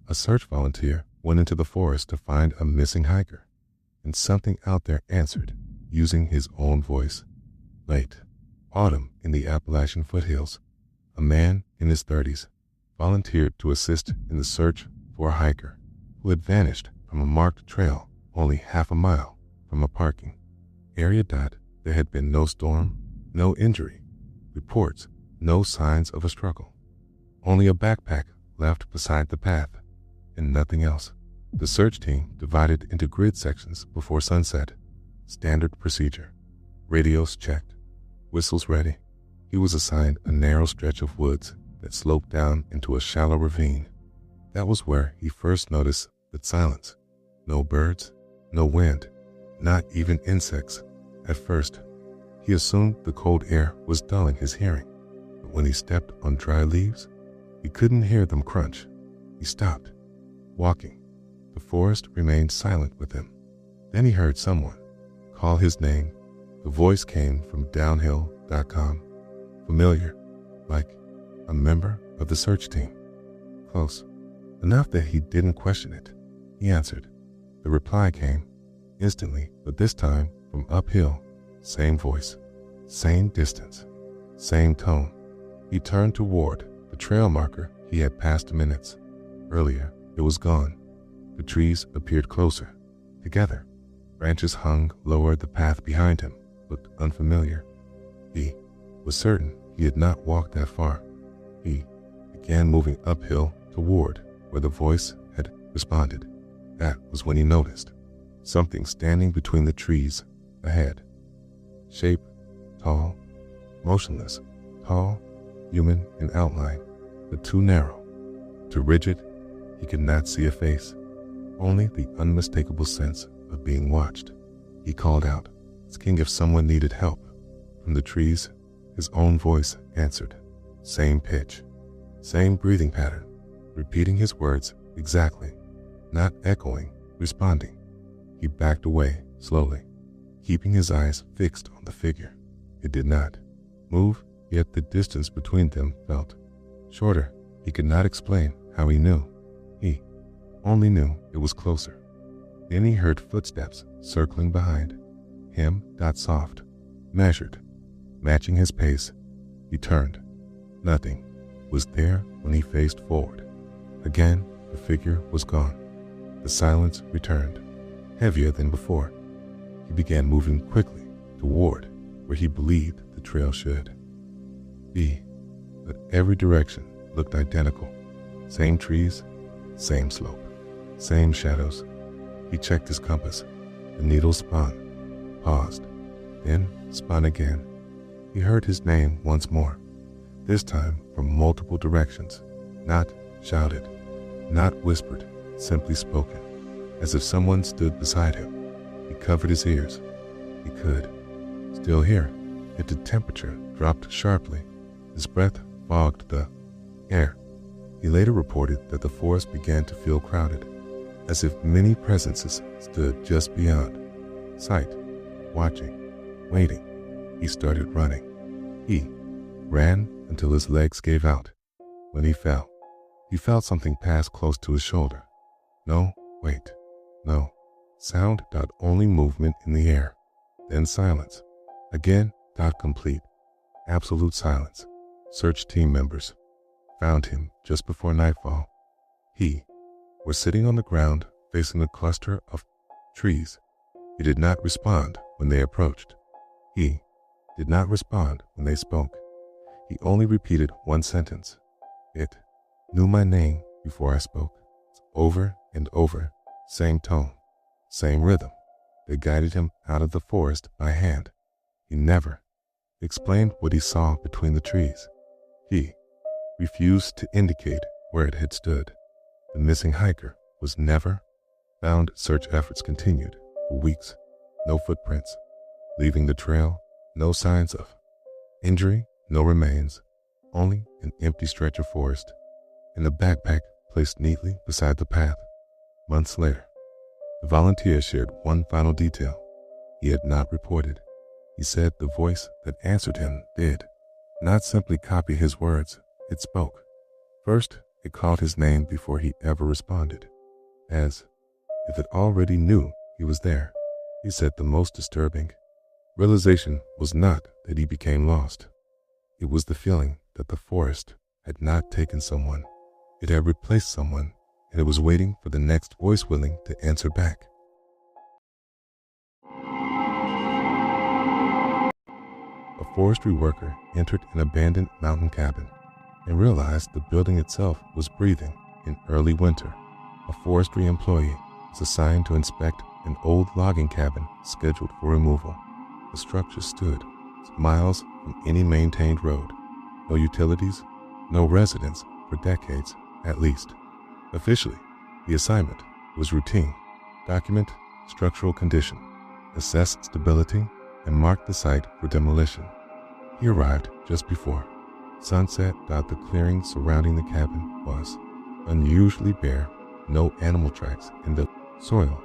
A search volunteer went into the forest to find a missing hiker, and something out there answered, using his own voice. Late autumn in the Appalachian foothills, a man in his 30s volunteered to assist in the search for a hiker who had vanished from a marked trail only half a mile from a parking area. There had been no storm, no injury reports, no signs of a struggle. Only a backpack left beside the path, and nothing else. The search team divided into grid sections before sunset. Standard procedure. Radios checked. Whistles ready. He was assigned a narrow stretch of woods that sloped down into a shallow ravine. That was where he first noticed the silence. No birds, no wind, not even insects. At first, he assumed the cold air was dulling his hearing, but when he stepped on dry leaves, he couldn't hear them crunch. He stopped, walking. The forest remained silent with him. Then he heard someone call his name. The voice came from downhill.com, familiar, like a member of the search team. Close, enough that he didn't question it. He answered. The reply came instantly, but this time from uphill. Same voice, same distance, same tone. He turned toward the trail marker he had passed minutes earlier. It was gone. The trees appeared closer, together. Branches hung lower. The path behind him looked unfamiliar. He was certain he had not walked that far. He began moving uphill toward where the voice had responded. That was when he noticed something standing between the trees ahead. Shape, tall, motionless, tall, human in outline, but too narrow, too rigid. He could not see a face, only the unmistakable sense of being watched. He called out, asking if someone needed help. From the trees, his own voice answered. Same pitch, same breathing pattern, repeating his words exactly, not echoing, responding. He backed away slowly, keeping his eyes fixed on the figure. It did not move, yet the distance between them felt shorter. He could not explain how he knew. He only knew it was closer. Then he heard footsteps circling behind him. Soft, measured, matching his pace. He turned. Nothing was there when he faced forward. Again, the figure was gone. The silence returned, heavier than before. He began moving quickly toward where he believed the trail should be, but every direction looked identical. Same trees, same slope, same shadows. He checked his compass. The needle spun, paused, then spun again. He heard his name once more, this time from multiple directions, not shouted, not whispered, simply spoken, as if someone stood beside him. He covered his ears. He could still hear, yet the temperature dropped sharply. His breath fogged the air. He later reported that the forest began to feel crowded, as if many presences stood just beyond sight, watching, waiting. He started running. He ran until his legs gave out. When he fell, he felt something pass close to his shoulder. No, wait, no. Sound. Only movement in the air. Then silence. Again. Complete, absolute silence. Search team members found him just before nightfall. He was sitting on the ground facing a cluster of trees. He did not respond when they approached. He did not respond when they spoke. He only repeated one sentence. It knew my name before I spoke. Over and over, same tone, same rhythm. They guided him out of the forest by hand. He never explained what he saw between the trees. He refused to indicate where it had stood. The missing hiker was never found. Search efforts continued for weeks. No footprints leaving the trail, no signs of injury, no remains, only an empty stretch of forest and a backpack placed neatly beside the path. Months later, the volunteer shared one final detail he had not reported. He said the voice that answered him did not simply copy his words, it spoke. First, It called his name before he ever responded, as if it already knew he was there. He said the most disturbing realization was not that he became lost. It was the feeling that the forest had not taken someone. It had replaced someone, and it was waiting for the next voice willing to answer back. A forestry worker entered an abandoned mountain cabin and realized the building itself was breathing in early winter. A forestry employee was assigned to inspect an old logging cabin scheduled for removal. The structure stood miles from any maintained road. No utilities, no residents for decades at least. Officially, the assignment was routine. Document structural condition, assess stability, and mark the site for demolition. He arrived just before sunset. The clearing surrounding the cabin was unusually bare. No animal tracks in the soil,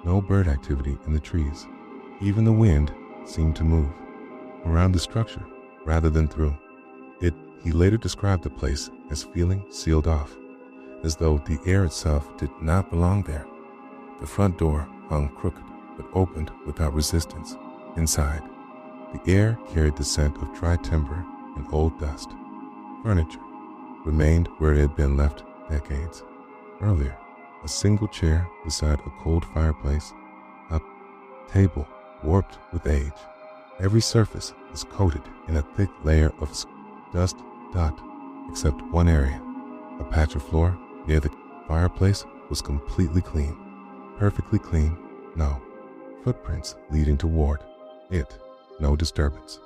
no bird activity in the trees. Even the wind seemed to move around the structure rather than through it. He later described the place as feeling sealed off, as though the air itself did not belong there. The front door hung crooked but opened without resistance. Inside, the air carried the scent of dry timber and old dust. Furniture remained where it had been left decades earlier. A single chair beside a cold fireplace, a table warped with age. Every surface was coated in a thick layer of dust, except one area. A patch of floor near the fireplace was completely clean. Perfectly clean, no footprints leading toward it, no disturbance.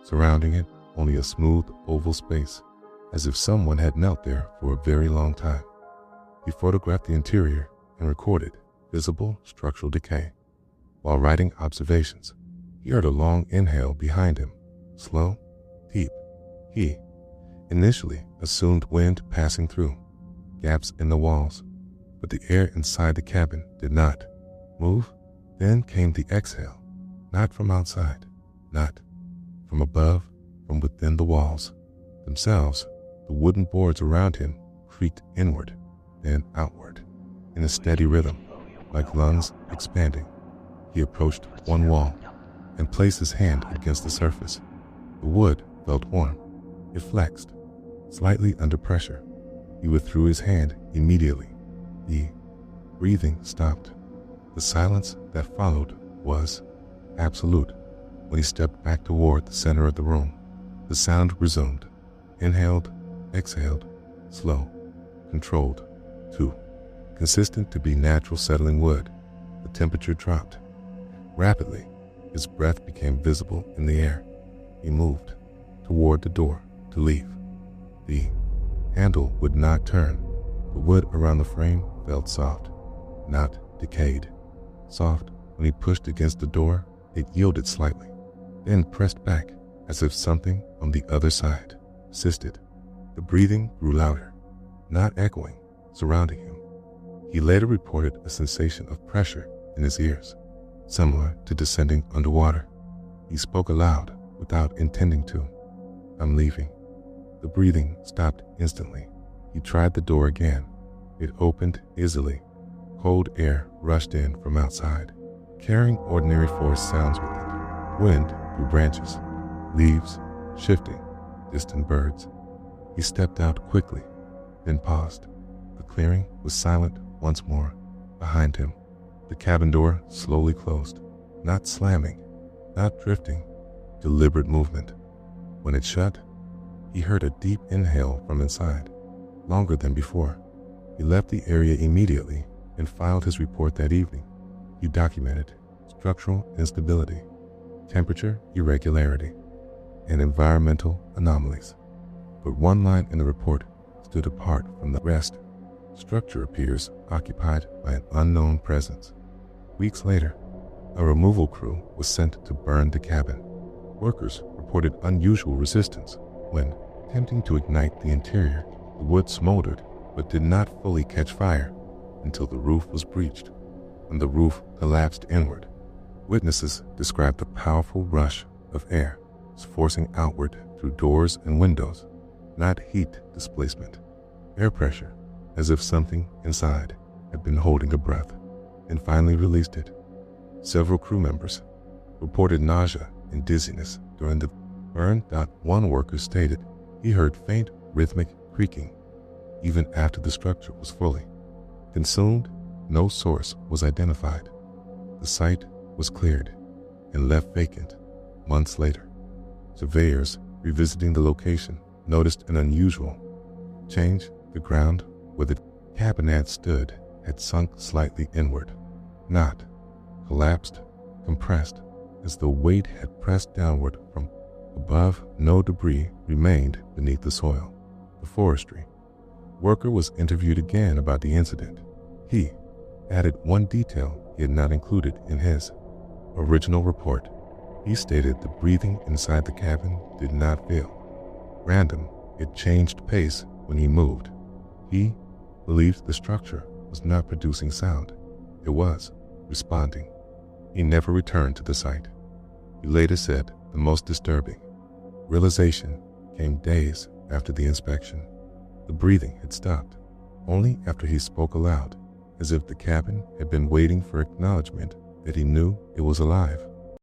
Surrounding it, only a smooth oval space, as if someone had knelt there for a very long time. He photographed the interior and recorded visible structural decay. While writing observations, he heard a long inhale behind him, slow, deep. He initially assumed wind passing through gaps in the walls, but the air inside the cabin did not move. Then came the exhale, not from outside, not from above, from within the walls themselves. The wooden boards around him creaked inward, then outward, in a steady rhythm, like lungs expanding. He approached one wall and placed his hand against the surface. The wood felt warm. It flexed, slightly under pressure. He withdrew his hand immediately. The breathing stopped. The silence that followed was absolute. When he stepped back toward the center of the room, the sound resumed. Inhaled, exhaled, slow, controlled, too consistent to be natural settling wood. The temperature dropped. Rapidly, his breath became visible in the air. He moved toward the door to leave. The handle would not turn. The wood around the frame felt soft, not decayed. Soft. When he pushed against the door, it yielded slightly, then pressed back as if something on the other side persisted. The breathing grew louder, not echoing, surrounding him. He later reported a sensation of pressure in his ears, similar to descending underwater. He spoke aloud without intending to. "I'm leaving." The breathing stopped instantly. He tried the door again. It opened easily. Cold air rushed in from outside, carrying ordinary forest sounds with it. Wind through branches, leaves shifting, distant birds. He stepped out quickly, then paused. The clearing was silent once more. Behind him, the cabin door slowly closed, not slamming, not drifting, deliberate movement. When it shut, he heard a deep inhale from inside, longer than before. He left the area immediately and filed his report that evening. He documented structural instability, temperature irregularity, and environmental anomalies. But one line in the report stood apart from the rest. Structure appears occupied by an unknown presence. Weeks later, a removal crew was sent to burn the cabin. Workers reported unusual resistance. When attempting to ignite the interior, the wood smoldered but did not fully catch fire until the roof was breached. When the roof collapsed inward, witnesses described the powerful rush of air forcing outward through doors and windows, not heat displacement. air pressure, as if something inside had been holding a breath and finally released it. Several crew members reported nausea and dizziness during the burn. One worker stated he heard faint rhythmic creaking even after the structure was fully consumed. No source was identified. The site was cleared and left vacant months later. Surveyors revisiting the location noticed an unusual change. The ground where the cabin had stood had sunk slightly inward, not collapsed, compressed, as the weight had pressed downward from above. No debris remained beneath the soil. The forestry worker was interviewed again about the incident. He added one detail he had not included in his original report. He stated the breathing inside the cabin did not feel random. It changed pace when he moved. He believed the structure was not producing sound. It was responding. He never returned to the site. He later said the most disturbing realization came days after the inspection. The breathing had stopped only after he spoke aloud, as if the cabin had been waiting for acknowledgement that he knew it was alive.